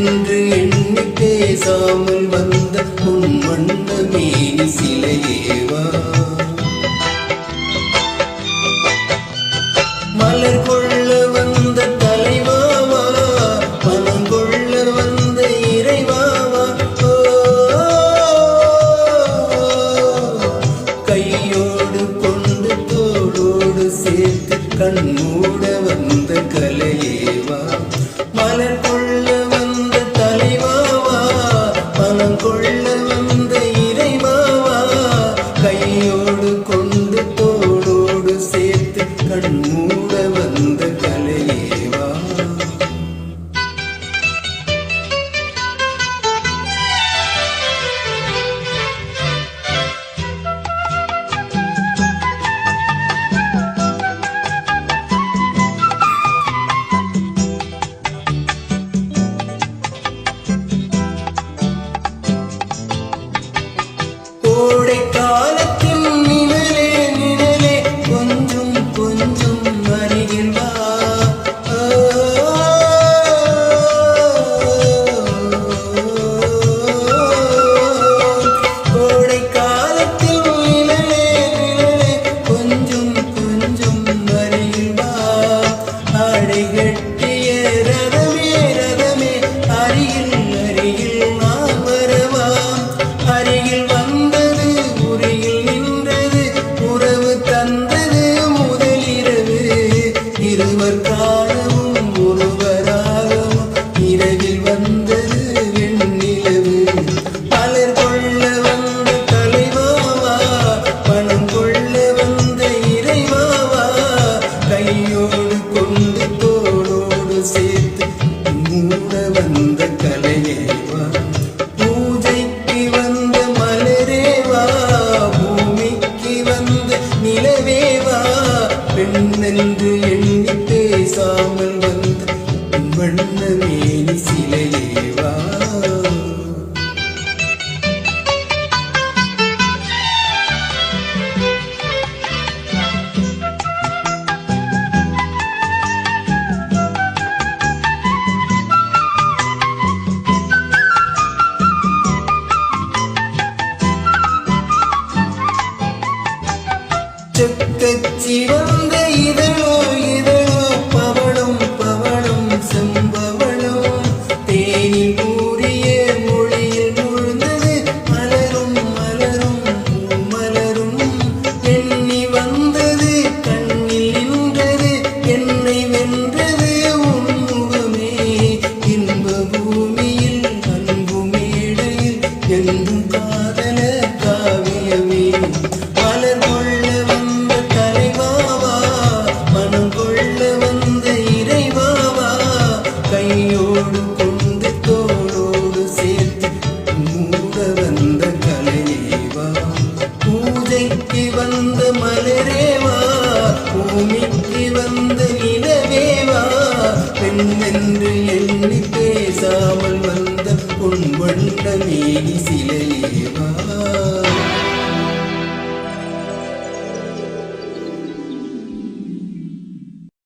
பெண்ணென்று எண்ணி பேசாமல் வந்த உன் வண்ண மேனி சிலையேவா மலர் கொள்ள வந்த தலைவாவா மனம் கொள்ள வந்த இறைவாவா கையோடு கொண்டு தோளோடு சேர்த்து கண்மூட வந்த கலையேவா மலர் கொள்ள வந்த தலைவாவா மனம் கொள்ள வந்த இறைவாவா கையோடு கொண்டு தோளோடு சேர்த்து கண்மூட வந்த கலையேவா கோடை காலத்தின் நிழலே நிழலே கொஞ்சம் கொஞ்சம் அருகில் வா கோடை காலத்தின் நிழலே நிழலே கொஞ்சம் கொஞ்சம் அருகில் வா ஆடை கட்டிய ரதமே ரதமே அருகில் அருகில் நான் வரவா அருகில் வந்தது உரையில் நின்றது உறவு தந்தது முதலிரவு இருவர் காணவும் ஒருவராகவும் இரவில் வந்தது வெண்ணிலவு மலர் கொள்ள வந்த தலைவாவா பணம் கொள்ள வந்த இறைவாவா கையோடு கொண்டு தோளோடு சேர்த்து மூட வந்த கலையேவா பூஜைக்கு வந்த மலரேவா பூமிக்கு வந்த நிலவேவா பெண்ணென்று எண்ணி பேசாமல் வந்த வண்ண மேனி சிலையேவா செக்கச்சி வந்த இதழோ இதழோ பவளம் பவளம் செம்பவளம் தேனில் கூறிய மொழியில் முழுந்தது மலரும் மலரும் மலரும் எண்ணி வந்தது கண்ணில் நின்றது என்னை வென்றது உன்முகமே இன்ப பூமியில் அன்பு மேடையில் என்றும் காதல காவியமே மலர் கொள்ள வந்த தலைவாவா மனம் கொள்ள வந்த இறைவாவா கையோடு கொண்டு தோளோடு சேர்த்து மூட வந்த கலையேவா பூஜைக்கு வந்த மலரேவா பூமிக்கு வந்த நிலவேவா பெண்ணென்று எண்ணி பேசாமல் வந்த பொன் வண்ண மேனி